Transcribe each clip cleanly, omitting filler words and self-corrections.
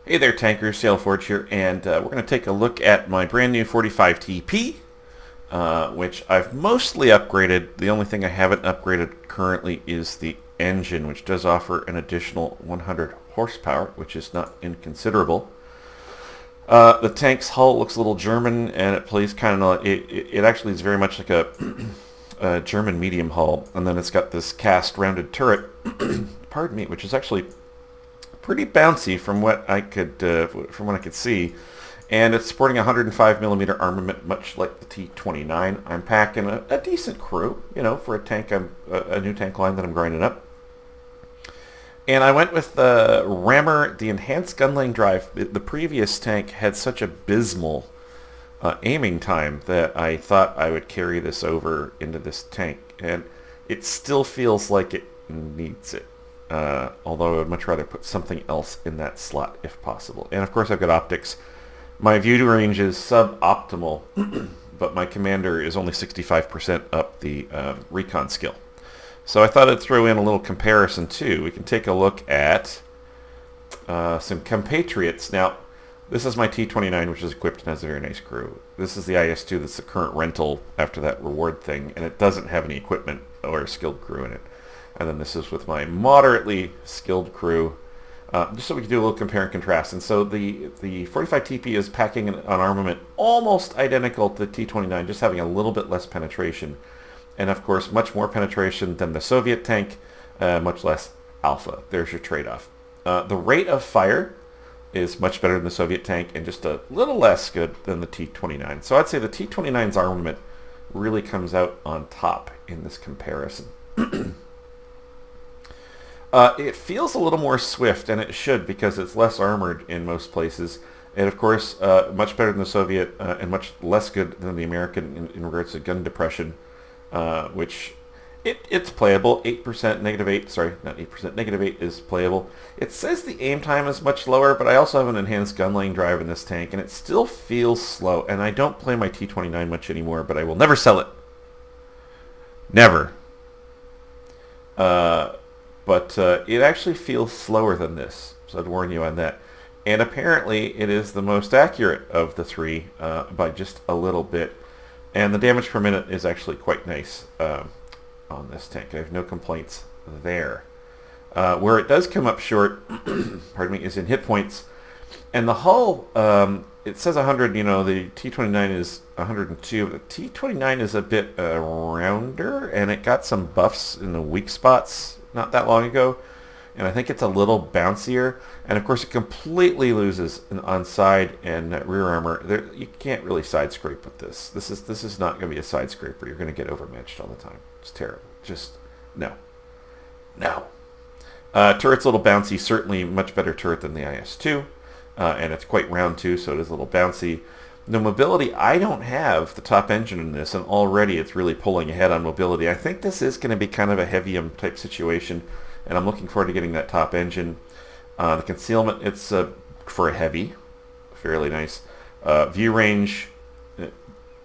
Hey there, tankers. Sail Forge here, and we're going to take a look at my brand new 45 TP, which I've mostly upgraded. The only thing I haven't upgraded currently is the engine, which does offer an additional 100 horsepower, which is not inconsiderable. The tank's hull looks a little German, and it plays kind of. It actually is very much like a German medium hull, and then it's got this cast rounded turret. Pardon me, which is actually pretty bouncy from what I could see, and it's sporting a 105 millimeter armament, much like the T-29. I'm packing a decent crew, for a tank. A new tank line that I'm grinding up, and I went with the Rammer, the enhanced gunlaying drive. The previous tank had such abysmal aiming time that I thought I would carry this over into this tank, and it still feels like it needs it. Although I would much rather put something else in that slot if possible. And of course I've got optics. My view range is suboptimal, but my commander is only 65% up the recon skill. So I thought I'd throw in a little comparison too. We can take a look at some compatriots. Now, this is my T-29, which is equipped and has a very nice crew. This is the IS-2 that's the current rental after that reward thing, and it doesn't have any equipment or skilled crew in it. And then this is with my moderately skilled crew, just so we can do a little compare and contrast. And so the 45 TP is packing an armament almost identical to the T-29, just having a little bit less penetration. And of course, much more penetration than the Soviet tank, much less alpha. There's your trade-off. The rate of fire is much better than the Soviet tank and just a little less good than the T-29. So I'd say the T-29's armament really comes out on top in this comparison. It feels a little more swift, and it should, because it's less armored in most places. And of course, much better than the Soviet, and much less good than the American in regards to gun depression, which it's playable. 8%, negative 8, sorry, not 8%, negative 8 is playable. It says the aim time is much lower, but I also have an enhanced gunlaying drive in this tank, and it still feels slow. And I don't play my T-29 much anymore, but I will never sell it. Never. But it actually feels slower than this, so I'd warn you on that. And apparently it is the most accurate of the three by just a little bit. And the damage per minute is actually quite nice on this tank. I have no complaints there. Where it does come up short, pardon me, is in hit points. And the hull, it says 100, the T-29 is 102. The T-29 is a bit rounder, and it got some buffs in the weak spots not that long ago, and I think it's a little bouncier. And of course, it completely loses on side and rear armor. You can't really side scrape with this. This is not going to be a side scraper. You're going to get overmatched all the time. It's terrible. Just no. Turret's a little bouncy. Certainly much better turret than the IS-2, and it's quite round too, so it is a little bouncy. The mobility, I don't have the top engine in this, and already it's really pulling ahead on mobility. I think this is going to be kind of a heavium type situation, and I'm looking forward to getting that top engine. The concealment, it's for a heavy, fairly nice. View range, a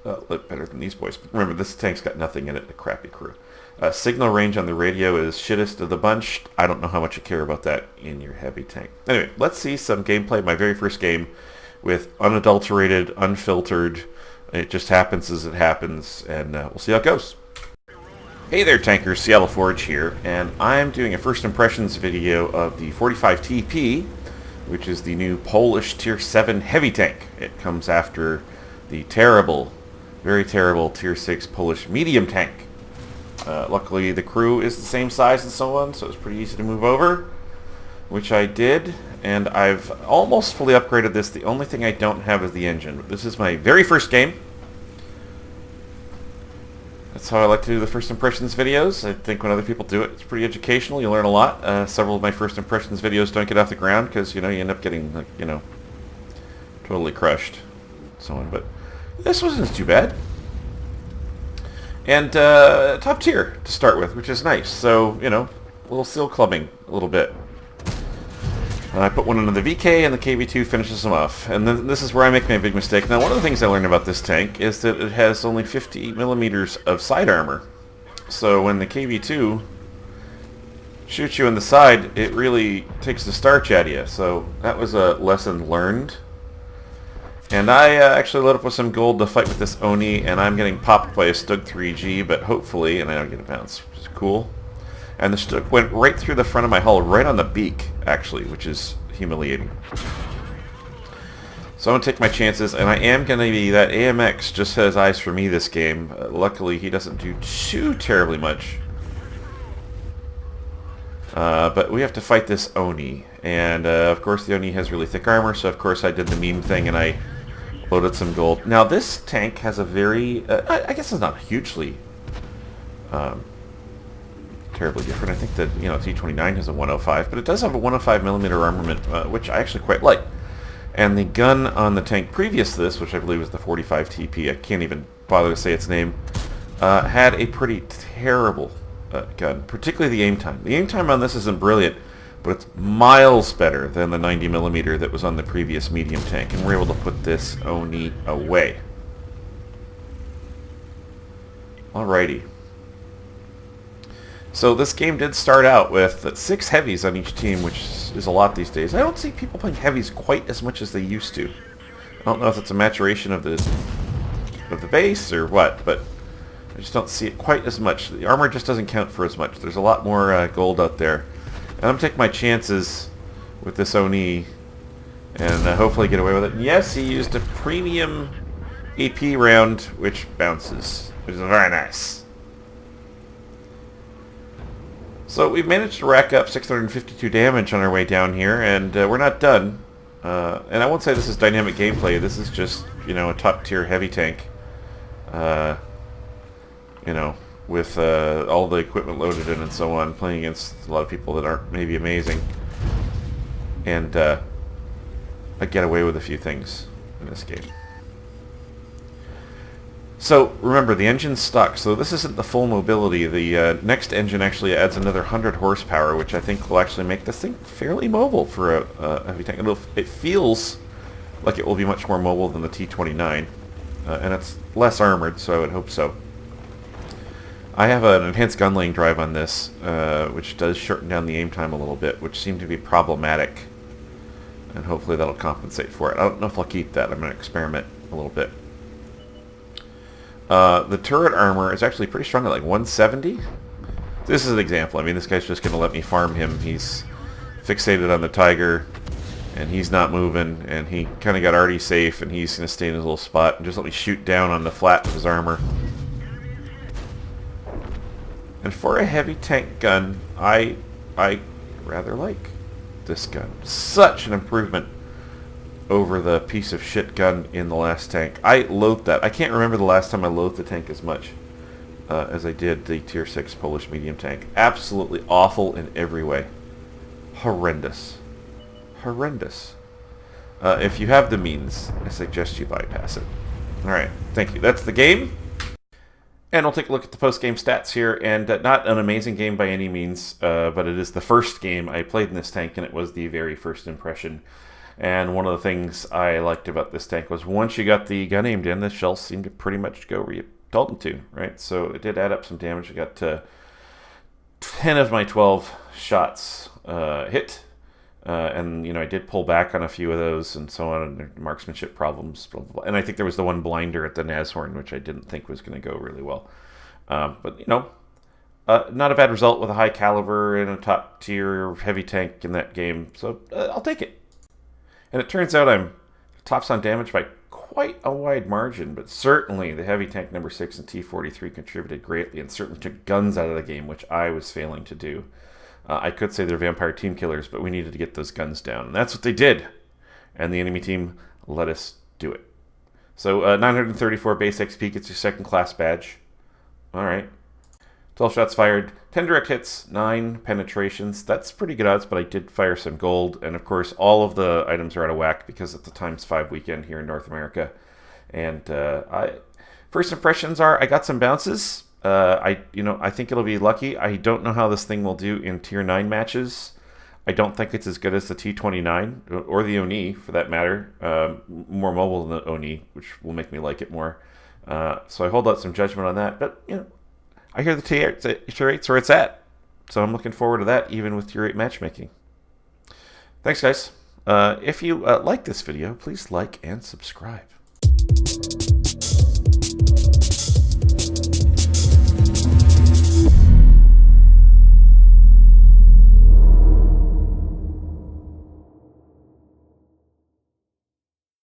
little better than these boys. But remember, this tank's got nothing in it, a crappy crew. Signal range on the radio is shittest of the bunch. I don't know how much you care about that in your heavy tank. Anyway, let's see some gameplay. My very first game, with unadulterated, unfiltered. It just happens as it happens, and we'll see how it goes. Hey there, tankers. Seattle Forge here, and I'm doing a first impressions video of the 45 TP, which is the new Polish Tier 7 heavy tank. It comes after the terrible, very terrible Tier 6 Polish medium tank. Luckily, the crew is the same size and so on, so it's pretty easy to move over, which I did, and I've almost fully upgraded this. The only thing I don't have is the engine. This is my very first game. That's how I like to do the first impressions videos. I think when other people do it, it's pretty educational. You learn a lot. Several of my first impressions videos don't get off the ground because, you end up getting, totally crushed and so on. But this wasn't too bad. And top tier to start with, which is nice. So, a little seal clubbing a little bit. I put one into the VK, and the KV2 finishes them off. And then this is where I make my big mistake. Now, one of the things I learned about this tank is that it has only 50 millimeters of side armor. So when the KV2 shoots you in the side, it really takes the starch out of you. So that was a lesson learned. And I actually loaded up with some gold to fight with this Oni, and I'm getting popped by a Stug 3G, but hopefully, and I don't get a bounce, which is cool. And the Stug went right through the front of my hull, right on the beak, actually, which is humiliating. So I'm going to take my chances, and I am going to be... That AMX just has eyes for me this game. Luckily, he doesn't do too terribly much. But we have to fight this Oni. And, of course, the Oni has really thick armor, so of course I did the meme thing, and I loaded some gold. Now, this tank has a very... I guess it's not hugely... terribly different. I think that, you know, T29 has a 105, but it does have a 105mm armament, which I actually quite like. And the gun on the tank previous to this, which I believe was the 45 TP, I can't even bother to say its name, had a pretty terrible gun, particularly the aim time. The aim time on this isn't brilliant, but it's miles better than the 90mm that was on the previous medium tank, and we're able to put this Oni away. Alrighty. So this game did start out with 6 heavies on each team, which is a lot these days. I don't see people playing heavies quite as much as they used to. I don't know if it's a maturation of the base or what, but I just don't see it quite as much. The armor just doesn't count for as much. There's a lot more gold out there. And I'm taking my chances with this Oni and hopefully get away with it. And yes, he used a premium AP round, which bounces, which is very nice. So we've managed to rack up 652 damage on our way down here, and we're not done. And I won't say this is dynamic gameplay. This is just, you know, a top-tier heavy tank. You know, with all the equipment loaded in and so on, playing against a lot of people that aren't maybe amazing. And I get away with a few things in this game. So, remember, the engine's stuck, so this isn't the full mobility. The next engine actually adds another 100 horsepower, which I think will actually make this thing fairly mobile for a heavy tank. It feels like it will be much more mobile than the T29, and it's less armored, so I would hope so. I have an enhanced gun laying drive on this, which does shorten down the aim time a little bit, which seemed to be problematic, and hopefully that'll compensate for it. I don't know if I'll keep that. I'm going to experiment a little bit. The turret armor is actually pretty strong at like 170. This is an example. I mean, this guy's just going to let me farm him. He's fixated on the Tiger, and he's not moving, and he kind of got already safe, and he's going to stay in his little spot and just let me shoot down on the flat of his armor. And for a heavy tank gun, I rather like this gun. Such an improvement over the piece of shit gun in the last tank. I loathed that. I can't remember the last time I loathed the tank as much as I did the Tier 6 Polish medium tank. Absolutely awful in every way. Horrendous. Horrendous. If you have the means, I suggest you bypass it. Alright, thank you. That's the game. And we'll take a look at the post-game stats here, and not an amazing game by any means, but it is the first game I played in this tank, and it was the very first impression. And one of the things I liked about this tank was once you got the gun aimed in, the shells seemed to pretty much go where you told them to, right? So it did add up some damage. I got 10 of my 12 shots hit, and you know I did pull back on a few of those and so on, and marksmanship problems, blah, blah, blah. And I think there was the one blinder at the Nashorn, which I didn't think was going to go really well. But you know, not a bad result with a high caliber and a top tier heavy tank in that game, so I'll take it. And it turns out I'm tops on damage by quite a wide margin, but certainly the heavy tank number 6 and T43 contributed greatly and certainly took guns out of the game, which I was failing to do. I could say they're vampire team killers, but we needed to get those guns down. And that's what they did. And the enemy team let us do it. So 934 base XP gets your second class badge. Alright. 12 shots fired, 10 direct hits, 9 penetrations. That's pretty good odds, but I did fire some gold. And of course, all of the items are out of whack because it's the ×5 weekend here in North America. And first impressions are I got some bounces. I think it'll be lucky. I don't know how this thing will do in Tier 9 matches. I don't think it's as good as the T29 or the Oni, for that matter. More mobile than the Oni, which will make me like it more. So I hold out some judgment on that. But, you know, I hear the Tier 8's where it's at. So I'm looking forward to that, even with Tier 8 matchmaking. Thanks, guys. If you like this video, please like and subscribe.